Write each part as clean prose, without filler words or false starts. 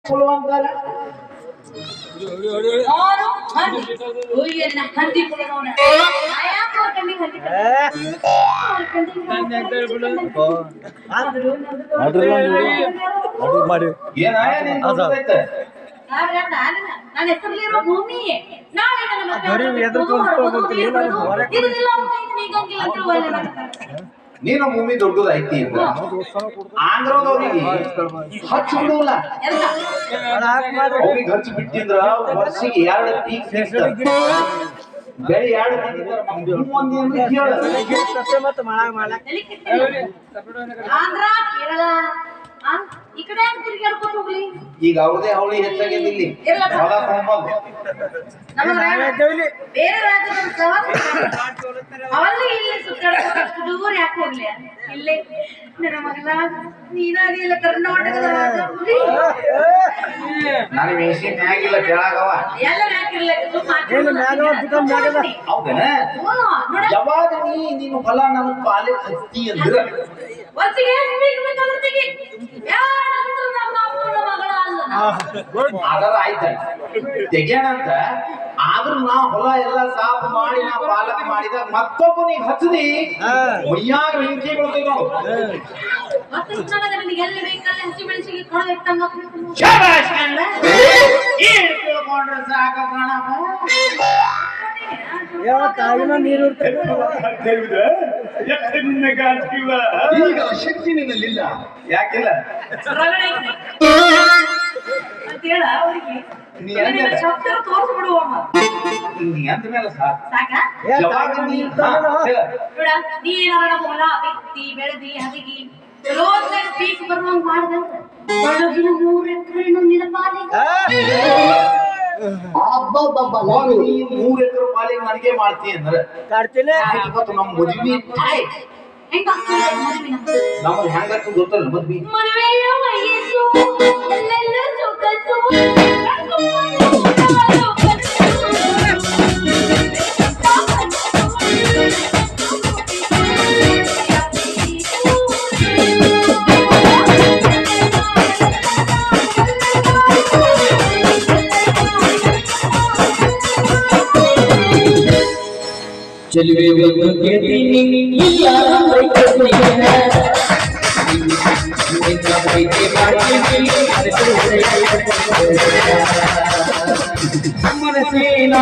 ಚಲೋ ಅಂತಾರ ನನ್ನ ಹೆಸರಲ್ಲಿರೋ ಭೂಮಿ ನಾಳೆ ನೀನು ಭೂಮಿ ದೊಡ್ಡದೈತಿ ಆಂಧ್ರದವ್ರಿಗೆ ಹಚ್ಚ ಬಿಡುವಲ್ಲ ಅವ್ರಿಗೆ ಹಚ್ಚಿ ಬಿಟ್ಟಿದ್ರ ವರ್ಷಿಗೆ 2 ಪೀಕ್ ಬೆಳೆ 2 ಆಂಧ್ರ ಕೇರಳ ಈ ಕಡೆ ತಿರುಗಾಡ್ಕೊತ ಹೋಗ್ಲಿ ಈಗ ಅವ್ರದೇ ಅವಳಿ ಹೆಚ್ಚಾಗಿದೆ ಇಲ್ಲಿ ಬೇರೆ ರಾಜ್ಯದ ಅವಲ್ಲಿ ಇಲ್ಲಿ ಸುತ್ತಾಡ್ಕೊಂಡು ದೂರ ಯಾಕೆ ಹೋಗ್ಲಿ ಇಲ್ಲೇ ನನ್ನ ಮಗನ ನೀನಾದಿಲ್ಲ ಕರ್ನಾಟಕದ ನಾನು ಮೇಸಿ ಮ್ಯಾಗಿಲ್ಲ ಕೆಳಗವ ಎಲ್ಲ ಯಾವಾಗ ನೀನು ಹೊಲ ನನ್ನ ಪಾಲೆ ಹತ್ತಿ ಅಂದ್ರ ವರ್ಷಿಗೆ ಅದರ ಆಯ್ತ ತೆಗ್ಯಾಣಂತ ಆದ್ರೂ ನಾ ಹೊಲ ಎಲ್ಲ ಸಾಫ್ ಮಾಡಿ ನಾ ಪಾಲಕ ಮಾಡಿದಾಗ ಮತ್ತೊಬ್ಬನಿಗೆ ಹಚ್ಚದಿ ಮೈಯಾಗ ಬೆಂಕಿ ಬೀಳ್ತೈತಿ ನೋಡು ಎಲ್ಲಿ ಬೇಕಲ್ಲಿ ಹಸಿ ಮೆಣಸಿಗೆ ಕೊಡ ಇಟ್ಟಂಗ ಸಾಕ ಪ್ರಾಣಪ್ಪ ನೀರು ಈಗ ಶಕ್ತಿ ನಿನ್ನಲ್ಲಿಲ್ಲ ಯಾಕಿಲ್ಲ ಅಂತೇಳ ಅವ್ರಿಗೆ ನೀ ಅಂದ ಮೇಲೆ ಸಾಕ ಹೊಲ ಬಿತ್ತಿ ಬೆಳೆದಿ ಹದಗಿ ಪೀಕ್ ಬರುವಂಗ ಮಾಡಿದಂಗ 3 ಎಕರೆ ನಿನ್ನ ಪಾಲಿಗೆ 3 ಎಕರೆ ಪಾಲಿಗೆ ನನಗೆ ಮಾಡ್ತೀನಿ ಅಂದ್ರೆ ಇವತ್ತು ನಮ್ಮ ಮದುವೆ ನಮ್ಮದು ಹೆಂಗಾಗ್ತದೆ ಗೊತ್ತಲ್ಲ ಮದ್ವಿ चलवे वक्त के दिन या मन से ना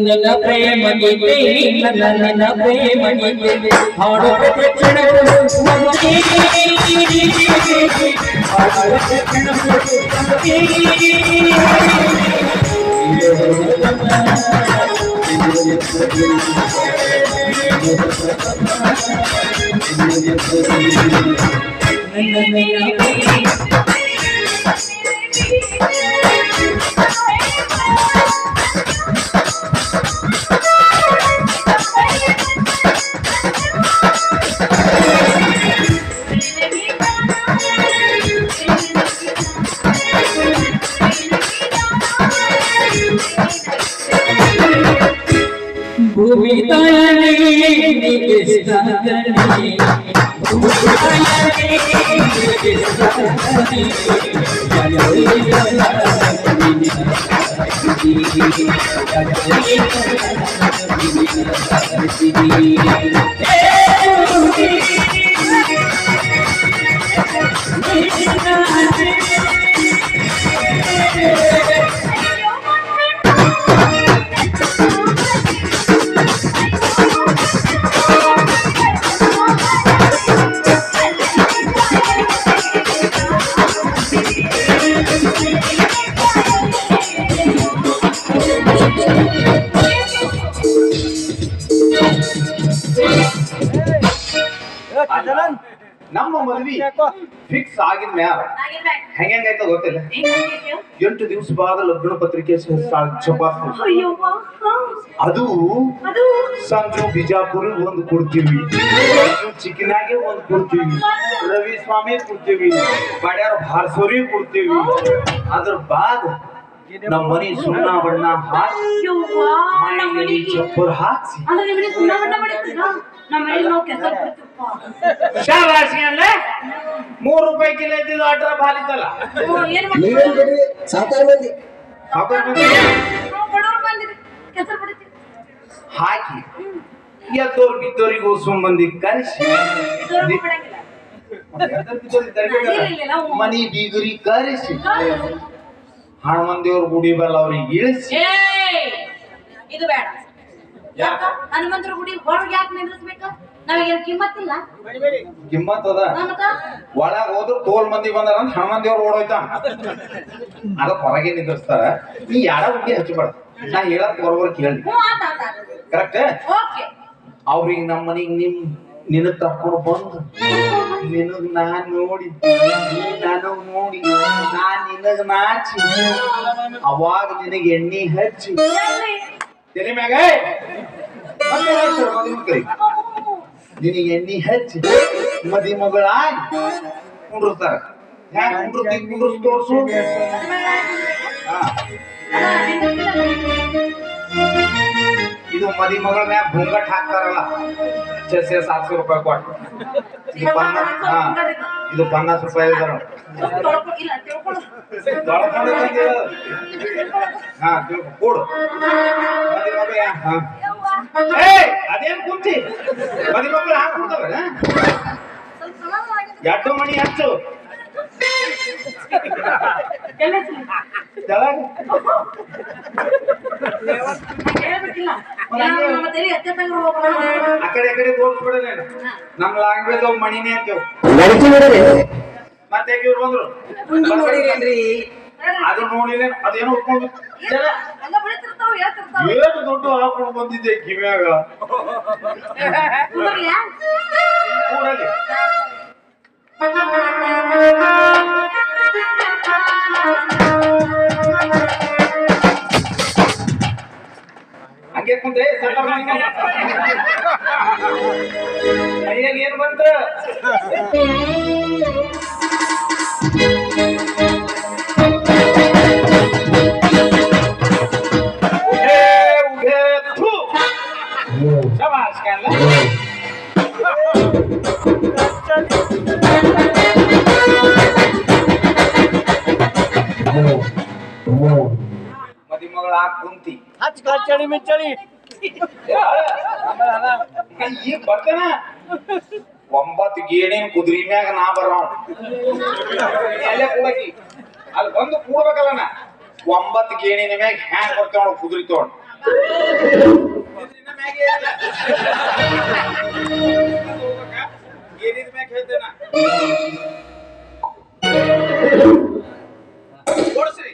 ನನ್ನ ಪ್ರೇಮ ಗೀತೆ ನನ್ನ ಪ್ರೇಮ ಗೀತೆ ಹಾಡು भूमि तायने किस्तानी भूमि तायने किस्तानी ನಮ್ಮ ಮದ್ವಿ ಫಿಕ್ಸ್ ಆಗಿದ ಮ್ಯಾಲ ಆಗಿರ್ಬೇಕು. ಹೆಂಗಾಯ್ತ ಗೊತ್ತಿಲ್ಲ. ಹೆಂಗಾಗೈತೆ? 8 ದಿವಸ ಬಾದ ಲಗ್ನ ಪತ್ರಿಕೆ ಛಪಾಕ್ ಅಯ್ಯವ್ವ, ಹಾ. ಅದು ಅದು ಸಂಜು ಬಿಜಾಪುರ ಒಂದು ಕೊಡ್ತೀವಿ, ಸಂಜು ಚಿಕ್ಕನಾಗೆ ಒಂದು ಕೊಡ್ತೀವಿ, ರವಿ ಸ್ವಾಮಿ ಕೊಡ್ತೀವಿ, ಬಡ್ಯಾರ ಭಾರ್ಸೋರಿ ಕೊಡ್ತೀವಿ. ಅದ್ರ ಬಾದ್ ನಮ್ಮ ಮನಿ ಸುಣ್ಣ ಬಣ್ಣ ಹಾಕಿ ಅಯ್ಯವ್ವ, ನಮ್ಮ ಮನೆಯಲ್ಲಿ ಮನೆಗೆ ಚಪ್ಪರ್ ಹಾಕ್ಸಿ ಅಂದ್ರೆ ನಿಮಗೆ ಸುಣ್ಣ ಬಣ್ಣ ಮಾಡಿದ್ರಾ? ನಮ್ಮ ಮನೆಗೆ ನಾವು ಕೆಸರು ಬಿಡ್ತೀವಪ್ಪ. ಶಾಬಾಷಿ ಅಲ್ಲೇ ₹3 ಕಿಲೋ ಇದ್ದಿದ್ದು ಅಟ್ರ ಬಾಲಿತಲ್ಲ. ಏನ್ ಮಾಡ್ತೀವಿ? ನೀವೇನ್ ಬಿಡ್ರಿ ಸಾಕಾರ ಮಂದಿ ನಾವು ಬಡವ್ರು ಬಂದಿರಿ, ಕೆಸರು ಬಿಡ್ತೀವಿ. ಹಾಕಿ ಎದ್ದೋರ್ ಬಿದ್ದೋರಿಗೂ ಸುಮ್ಮಂದಿ ಕರೆಸಿ ಇದ್ದವ್ರಿಗೂ ಬಿಡಂಗಿಲ್ಲ. ಇಲ್ಲ, ಮನಿ ಬೀಗರಿ ಕರೆಸಿ ಹನುಮಂದೇವ್ರ ಗುಡಿ ಬಲ್ಲ ಅವ್ರಿಗೆ ಇಳಿಸಿ ಏಯ್! ಇದು ಬೇಡ. ಯಾಕ? ಹನುಮಂತರ ಗುಡಿ ಹೊರಗೆ ಯಾಕೆ ನಿಂದ್ರಿಸ್ಬೇಕ? ನಮಗೇನು ಕಿಮ್ಮತ್ತಿಲ್ಲ. ಕಿಮ್ಮತ್ ಅದ. ಮತ್ತ ಒಳಗ್ ಹೋದ್ರು ತೋಲ್ ಮಂದಿ ಬಂದಾರ ಅಂತ ಹನುಮಂದೇವ್ರು ಓಡೋಯ್ತಾನ. ಅದ ಹೊರಗೆ ನಿಂದಿರ್ಸ್ತಾರ. ನೀ ಯಾರ ಹುಡುಗಿ ಹಚ್ಚಬಾರ್ದು. ನಾ ಹೇಳಕ್ ಬರೋಬರ್ ಕೇಳಿ ಹ್ಞೂ ಆತ ಆತ. ಕರೆಕ್ಟ್. ಓಕೆ. ಅವ್ರಿಗೆ ನಮ್ಮ ಮನಿಗ್ ನಿನಗ್ ಕರ್ಕೊಂಡು ಬಂದು ನಿನಗ್ ನಾನ್ ನೋಡಿ ನಾನು ನೋಡಿ ನಾನ್ ನಿನಗ್ ನಾಚಿ ಅವಾಗ ನಿನಗೆ ಎಣ್ಣೆ ಹಚ್ಚಿ ತಲೆ ಮ್ಯಾಗ ನಿನಗೆ ಎಣ್ಣೆ ಹಚ್ಚಿ ಮದಿ ಮಗಳಾಗಿ ಕುಂಡಿರ್ತಾರ. ಹ್ಯಾಂಗ ಕುಂಡ್ರಸ್ ತೋರ್ಸು. ಇದು ಮದಿ ಮಗಳ ಮ್ಯಾಗ ಭೂಂಗಟ್ ಹಾಕ್ತಾರಲ್ಲ, 600-700 ರೂಪಾಯಿ ಕೊಟ್ಟು. ಇದು 50 ರೂಪಾಯಿ ಇದೆ ನೋಡಿ. ಇಲ್ಲ ತಿಳ್ಕೊಳ್ಳು. ಹಾ ಕೊಡು ಮದಿ ಮಗಳ. ಅದೇನ್ ಕುಂತಿ ಮದಿ ಮಗಳು ಹಾಕಿ ಕೊಡ್ತಾವ. ಸ್ವಲ್ಪ ಸಮಾಧಾನವಾಗಿರು. 2 ಮಣಿ ಹಚ್ಚು ಎಲ್ಲ ಚಲಿ. ಕೆಳಗೆ. ಹೇಳ್ಬೇಕಿಲ್ಲ. ನಮ್ಮ ತಲೆ ಎತ್ತೆ ತಗೊಂಡು ಹೋಗೋಣ. ಆ ಕಡೆ ತೋರ್ಸ್ಬಿಡನೆ. ನಮ್ ಲ್ಯಾಂಗ್ವೇಜ್ ಅವ್ ಮಣಿನೇ ಅಂತೇವ್. ನಡೀತಿ ನೋಡ್ರಿ ಮತ್ತೆ ಇವ್ರು ಬಂದ್ರು ನೋಡಿರೇನ್ರಿ ಅದು ನೋಡಿದ್ರೆ ಅದೇನೋ ಉಟ್ಕೊಂಡು ಎಲ್ಲ ಬೆಳಿತಿರ್ತಾವ, ಹೇಳ್ತಿರ್ತಾವ. ಏನು ದುಡ್ಡು ಹಾಕೊಂಡು ಬಂದಿದ್ದೆ ಕಿವ್ಯಾಗ. ಕುಂದ್ರಲ್ಯಾ? ಕೂಡಲಿ ಹಂಗೆ ಕುಂತೆ ಮೈಯಾಗ ಏನ್ ಬಂತ? ಶಬಾಷ್ ಕಣ್ಣ. ಮದಿ ಮಗಳ ಹಾಕ್ ಕುಂತಿ ಈಗ ಬರ್ತೇನ 9 ಗೇಣಿನ ಕುದುರಿ ಮ್ಯಾಗ ನಾ ಬರೋ ಎಲ್ಲೇ ಕೂಡಕಿ ಅಲ್ಲಿ ಬಂದು ಕೂಡ್ಬೇಕಲ್ಲ ನಾ. 9 ಗೇಣಿನ ಮ್ಯಾಗ ಹ್ಯಾಂಗ್ ಬರ್ತೇವ ನೋಡ್ ಕುದುರಿ ತಗೊಂಡು. ಗೇಣಿನ ಮ್ಯಾಗ ಹೇಳ್ತೇನ ಓಡಿಸ್ರಿ.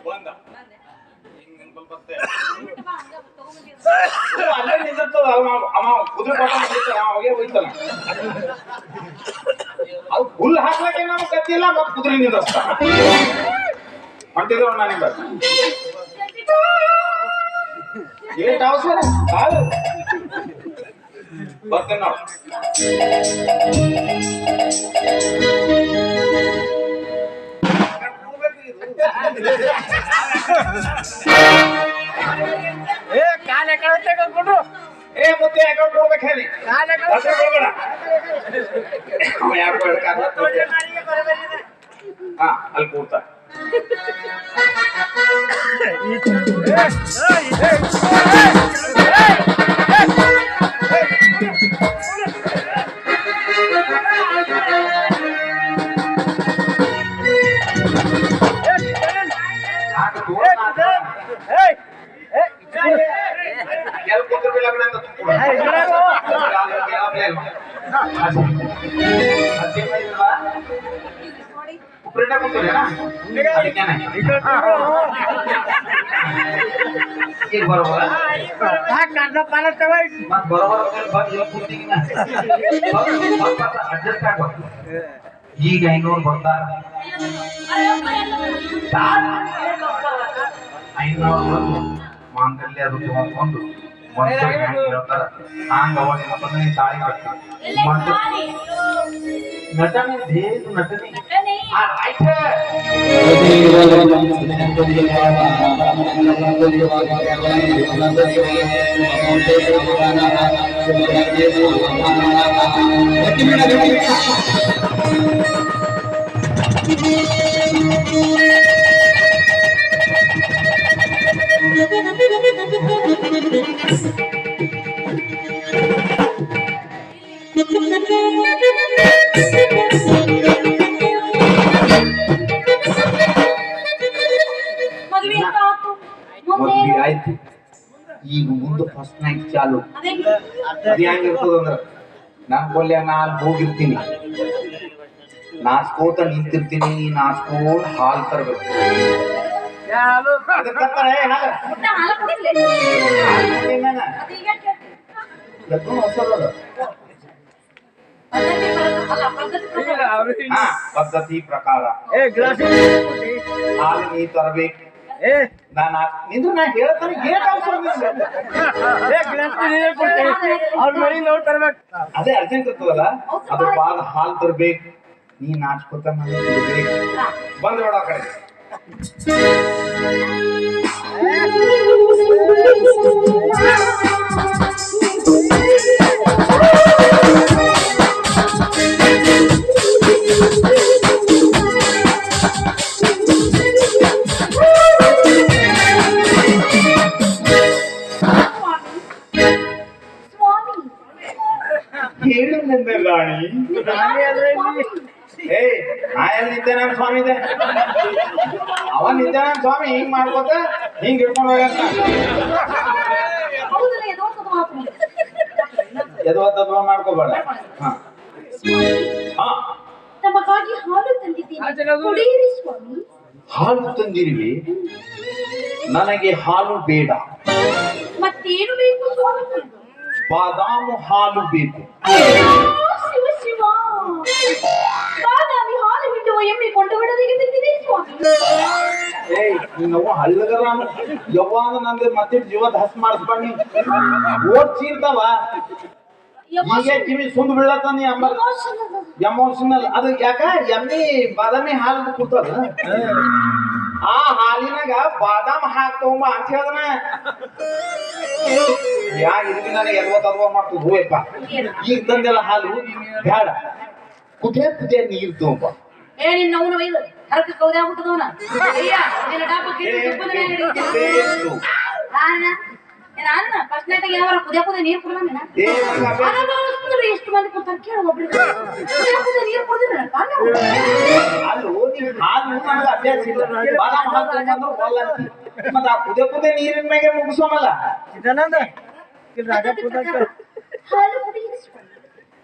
ಬಂದ ಅಲ್ಲೇ ನಿಂತಿರ್ತದ ಅವ ಕುದುರೆ ಪಾಠ ಮಾಡಿರ್ತಾನ ಅವಾಗೆ ಹೋಯ್ತಾನ. ಅದು ಹುಲ್ಲು ಹಾಕ್ಲಕ್ಕೆ ನಮ್ಗೆ ಗತಿಯಿಲ್ಲ, ಮತ್ತೆ ಕುದುರೆ ನಿಂದಿರ್ತಾನ. ಹೊಂಟಿದ್ರು ನಾನಿಂದ ಏಟ್ ಅವಸರ ಬರ್ತೇನೆ ನಾವು. ಏ ಮುತ್ತೆ ಯಾಕೆ ಕೊಡ್ಬೇಕು ಹೇಳಿ ಹಾ ಅಲ್ಲಿ ಕೂಡ್ತಾ ಪ್ರಿಂಟ್ ಹಾಕ್ಬಿಡ್ತೀರೇನಾ? ಅದಕ್ಕೇನ? ಈಗ ಬರೋಬರ ಮತ್ ಬರೋಬರ ಬಂದು ಇವತ್ತು ಕೂತಿಗಿನ. ಅಡ್ಜಸ್ಟ್ ಆಗ್ಬೇಕು. ಈಗ 500 ಬರ್ತಾರ 500 ಬಂದು ಮಾಂಗಲ್ಯ ಅದು ತಗೊಂಡ್ಕೊಂಡು ಹೇಳ್ತಾರ ಹಂಗ ಅವಾಗ ಮತ್ತೊಂದು ತಾಳಿ ಕಟ್ತಾರೆ ನಟನೆ ದೇದು ನಟನೆ ಆಯ್ತು ಮದುವೆ ಅಂತ ಆತು. ಮುಂದೆ ಮದ್ವೆ ಆಯ್ತು ಈಗ ಮುಂದೆ ಫಸ್ಟ್ ನೈಟ್ ಚಾಲು ಅದ್ ಹೆಂಗಿರ್ತದಂದ್ರ ನನ್ ಕೊಲ್ಯ ನಾಲ್ ಹೋಗಿರ್ತೀನಿ ನಾಚ್ಕೋತ ನಿಂತಿರ್ತೀನಿ ನಾಚ್ಕೋತ ಹಾಲ್ ತರ್ಬೇಕು ಅದಕ್ಕಂತಾನೆ ಊಟ ಹಾಲು ಕುಡಿದ್ಲೆ? ಏನಾನ ಅದು ಈಗ ಕೇಳ್ತೀನಿ. ಎತ್ಕೊಂಡು ಹೊಸದದ ಪದ್ಧತಿ ಬರೋದು- ಅಲ್ಲ, ಪದ್ಧತಿ ಪ್ರಕಾರ. ಹಾ ಪದ್ಧತಿ ಪ್ರಕಾರ ಹಾಲು ನೀ ತರಬೇಕು ನಾನು ನಿಂದು ನಾ ಹೇಳ್ತಾನೆ ಏನ್ ಅವಸರ ಅದೇ ಅರ್ಜೆಂಟ್ ಇರ್ತದಲ್ಲ ಅದ್ರ ಬಾದ ಹಾಲು ತರ್ಬೇಕು ನೀ ನಾಚ್ಕೋತ ಬಂದ್ ನೋಡ ಆ ಕಡೆ ಹೇಳು ನನ್ನ ರಾಣಿ ಏ ನಾ ಎಲ್ಲಿ ನಿಂತೇನ ಸ್ವಾಮಿ ಇದೆ ಅವ ನಿಂತೇನ ಸ್ವಾಮಿ ಹಿಂಗ್ ಮಾಡ್ಕೋತ ಹಿಂಗ್ ಹಿಡ್ಕೊಂಡು ಹೋಗಂತ ಹೌದಲ್ಲ, ಎದೋ ಸ್ವಲ್ಪ ಮಾತು. ಎದ್ವಾ ಮಾಡ್ಕೋಬೇಡ ಹಾ ಹಾ ನಮಗಾಗಿ ಹಾಲು ತಂದಿದ್ದೀನಿ, ಕುಡಿಯಿರಿ ಸ್ವಾಮಿ. ಹಾಲು ತಂದಿರುವಿ ನನಗೆ ಹಾಲು ಬೇಡ ಮತ್ತೇನು ಬೇಕು ಸ್ವಾಮಿ? ಬಾದಾಮು ಹಾಲು ಬೇಕು ಶಿವ ಶಿವ, ಬಾದಾಮಿ ಹಾಲು ಬಿಟ್ಟುವ ಎಮ್ಮೆ ಕೊಂಡು ಬಿಡೋದಿಗೆ ಬಿದ್ದಿದೆ ಸ್ವಾಮಿ. ಏಯ್ ನೀನವ್ವ ಹಳ್ಳಗರ ಯಾವಾಗ ನಂದು ಮತ್ತೆ ಜೀವದ ಹಸ್ ಮಾಡಿಸ್ಬಣ್ಣಿ ಓಟ್ ಚೀರ್ತಾವ ಈಗ ಕಿವಿ ಸುಂದ್ ಬೀಳತ್ತಾನ ಎಮೋಷನಲ್ ಅದು ಯಾಕ ಎಮ್ಮಿ ಬಾದಾಮಿ ಹಾಲು ಕೊಡ್ತಾರ ಆ ಹಾಲಿನಾಗ ಬಾದಾಮ್ ಹಾಕ್ ತಗೊಂಬ ಅಂತ ಹೇಳ್ದನ ಯಾ ಇದಕ್ಕೆ ನನಗೆ ಎಲ್ವತ್ತಲ್ವ ಮಾಡ್ತದ ಹೋಯಪ್ಪ ಈಗ ತಂದೆಲ್ಲ ಹಾಲು ಬೇಡ ಕುದಿಯ ನೀರು ತಗೊಂಬ ಏ ನಿನ್ನ ಅವನು ಒಯ್ದು ಹರಕ ಕೌದೆ ಆಗ್ಬಿಟ್ಟದವನ. ಅಯ್ಯ ನಿನ್ನ ಡಾಬು ಕಿತ್ತು ತುಪ್ಪದ ಮೇಲೆ ಹಿಡಿತೀನಿ. ನಾನು ಫಸ್ಟ್ ನೈಟ್ ಯಾವಾರ ಕುದಿಯ ನೀರು ಕುಡಿದ ಎಷ್ಟು ಮಂದಿ ಕೊಡ್ತಾರೆ ಕೇಳು ಒಬ್ರು ಕುದಿಯ ನೀರು ಕುಡಿದ್ರೆ ಹಾಲು ಹಾಲು ನನಗೆ ಅಭ್ಯಾಸ ಇಲ್ಲ ಬಾದಾಮ್ ಹಾಲು ತಗೊಂಡ್ರು ಒಲ್ಲ ಅಂತಿ. ಮತ್ತ ಆ ಕುದಿಯ ನೀರಿನ ಮ್ಯಾಗೆ ಮುಗಿಸೋಮಲ್ಲ ಹಾಲು ಕುಡಿಯಿರಿ ಸ್ವಾಮಿ.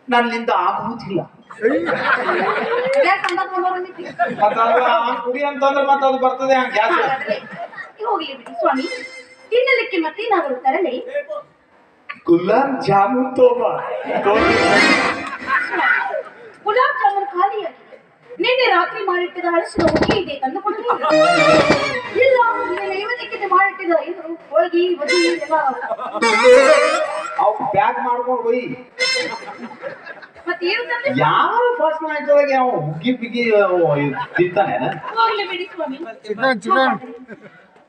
ನನ್ನಿಂದ ಆಗುವುದಿಲ್ಲ ಯಾಕೆ ಸಂದರ್ಭ ಬಂದಿತ್ತು? ಮತ್ತ ಕುಡಿ ಅಂತಂದ್ರೆ ಮತ್ತೆ ಅದು ಬರ್ತದೆ ಹಂಗ ಗ್ಯಾಸ್ ಹೋಗ್ಲಿ ಬಿಡಿ ಸ್ವಾಮಿ, ತಿನ್ನಲಿಕ್ಕೆ ಮತ್ತೇನಾದರೂ ತರಲಿ? ಗುಲಾಬ್ ಜಾಮೂನ್ ತೋಬ ಗುಲಾಬ್ ಜಾಮೂನ್ ಖಾಲಿಯಾಗಿದೆ. ನಿನ್ನೆ ರಾತ್ರಿ ಮಾಡಿಟ್ಟಿದ ಹಳಸಿದ ಹುಡುಗಿ ಇದೆ ತಂದು ಕೊಡ್ತೀನಿ. ಇಲ್ಲ ನಿನ್ನೆ ನೈವೇದ್ಯಕ್ಕೆ ಮಾಡಿಟ್ಟಿದ ಇದು ಹೋಳ್ಗಿ ಬದಿ ಎಲ್ಲ ಅವ್ ಪ್ಯಾಕ್ ಮಾಡ್ಕೊಂಡು ಹೋಗಿ ಮತ್ತೇನು ತಂದೆ? ಯಾರು ಫಸ್ಟ್ ನೈಟ್ದಾಗ ಅವ ಹುಗ್ಗಿ ಬಿಗ್ಗಿ ತಿಂತಾನೆ ಹೋಗ್ಲಿ ಬಿಡಿ ಸ್ವಾಮಿ.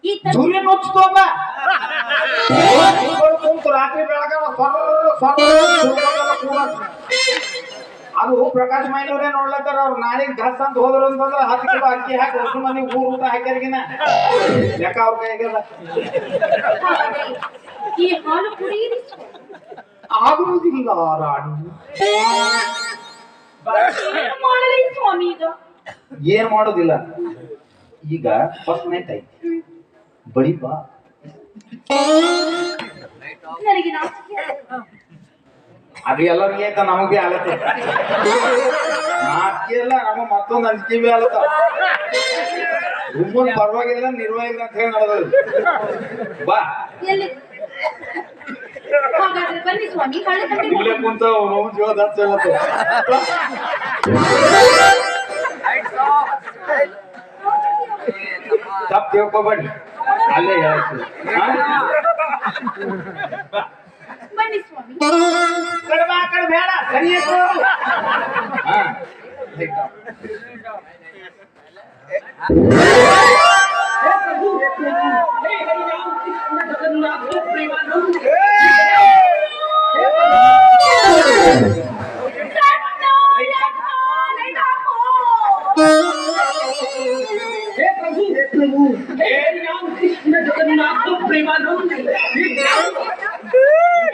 ಈ ಸೂರ್ಯ ನುಚ್ಚುತ್ತೋಬ ಕುಂತು ರಾತ್ರಿ ಬೆಳಗ ಅದು ಪ್ರಕಾಶ್ ಮೈನವ್ರೆ ನೋಡ್ಲತ್ತಾರ ಅವ್ರು ನಾಳೆಗೆ ಘಸ್ ಅಂತ ಹೋದ್ರು ಅಂತಂದ್ರ 10 ಕಿಲೋ ಅಕ್ಕಿ ಹಾಕಿ ಹೊಸ ಮನೆಗೆ ಊಟ ಹಾಕ್ಯಾರಿಗಿನ ಲೆಕ್ಕ ಅವ್ರ ಕೈಗೆಲ್ಲ ಈ ಹಾಲು ಕುಡಿಯಿರಿ ಸ್ವಾಮಿ. ಆಗುವುದಿಲ್ಲ ರಾಣಿ ಏನು ಮಾಡಲಿ ಸ್ವಾಮಿ ಈಗ? ಏನ್ ಮಾಡೋದಿಲ್ಲ ಈಗ ಫಸ್ಟ್ ನೈಟ್ ಐತಿ ಬಡಿ ಬಾ ನನಗೆ ನಾಚಿಕೆ ಅದು ಎಲ್ಲರಿಗೆ ಆಯ್ತಾ ನಮಗೆ ಆಲತ್ತ ನಾಚಿಕೆ ಇಲ್ಲ ನಮ್ಮ ಮತ್ತೊಂದು ಅಂಜಿಕೆ ಬಿ ಆಲತ್ತ ರೂಮನ್ ಪರವಾಗಿಲ್ಲ ನಿರ್ವಹಿಲ್ಲ ಅಂತ ಹೇಳಿ ನಡೆದ ಬಾ ಎಲ್ಲಿ ಹಾಗಾದ್ರೆ ಬನ್ನಿ ಸ್ವಾಮಿ ಕಳ್ಳಿ ಕಟ್ಟಿ ಇಲ್ಲೇ ಕುಂತ ರೂಮ್ ಜೀವ ದಾಚಲತ್ತ ತಪ್ಪು ತಿಳ್ಕೊಬೇಡಿ ಅಲ್ಲೇ ಹೇಳ್ತೀನಿ ಬನ್ನಿ ಸ್ವಾಮಿ ಕಡೆ ಬಾ ಕಡೆ ಬೇಡ ಸರಿಯಾಗಿ ಹಾ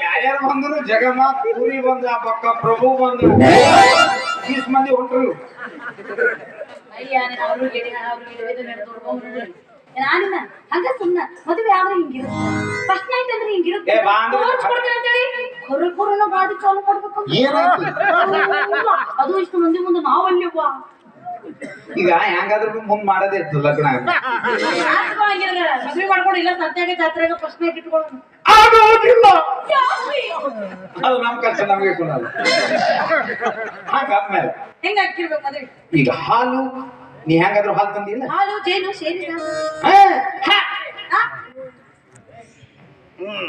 ಯಾರ್ಯಾರು ಬಂದ್ರು ಜಗನ್ನಾಥ್ ಪುರಿ ಬಂದ ಆ ಪಕ್ಕ ಪ್ರಭು ಬಂದ್ರು ಈಸ್ ಮಂದಿ ಹೊಂಟ್ರು ಅಯ್ಯ ಅವ್ರು ಗೆಡಿ ಇದು ನಡೆದೋಡ್ಬೋದು ನಾನಿನ ಹಂಗ ಸುಮ್ಮನೆ ಮದುವೆ ಆದ್ರೆ ಹಿಂಗಿರುತ್ತೆ ಫಸ್ಟ್ ನೈಟ್ ಅಂದ್ರೆ ಹಿಂಗಿರುತ್ತೆ ಏ, ಬಾ ಅಂದ್ರೆ- ತೋರ್ಸ್ಕೊಡ್ತೀನಿ ಅಂತೇಳಿ ಕುರುನ ಗಾಡಿ ಚಾಲು ಮಾಡ್ಬೇಕು ಏನಾಯ್ತು ಅದು ಇಷ್ಟು ಮಂದಿ ಮುಂದೆ ನಾವಲ್ಲಿವಾ ಈಗ ಹೆಂಗಾದ್ರೂ ಮುಂದ್ ಮಾಡೋದೇ ಇತ್ತು ಲಗ್ನ ಮದುವೆ ಮಾಡ್ಕೊಂಡು ಇಲ್ಲ ಸತ್ಯಾಗ ಜಾತ್ರೆಗ ಫಸ್ಟ್ ನೈಟ್ ಇಟ್ಕೊಳ್ಳೋಣ ಆಗೋದಿಲ್ಲ ಅದು ನಮ್ ಕಷ್ಟ ನಮಗೆ ಕೊಡಲ್ಲ ಹಂಗಾದ್ಮೇಲೆ ಹೆಂಗ ಹಾಕಿರ್ಬೇಕು ಮದುವೆ ಈಗ ಹಾಲು ನೀ ಹೆಂಗಾದ್ರೂ ಹಾಲು ತಂದಿಲ್ಲ ಹಾಲು ಜೇನು ಸೇರಿದ ಹಾ, ಹಾ. ಆ?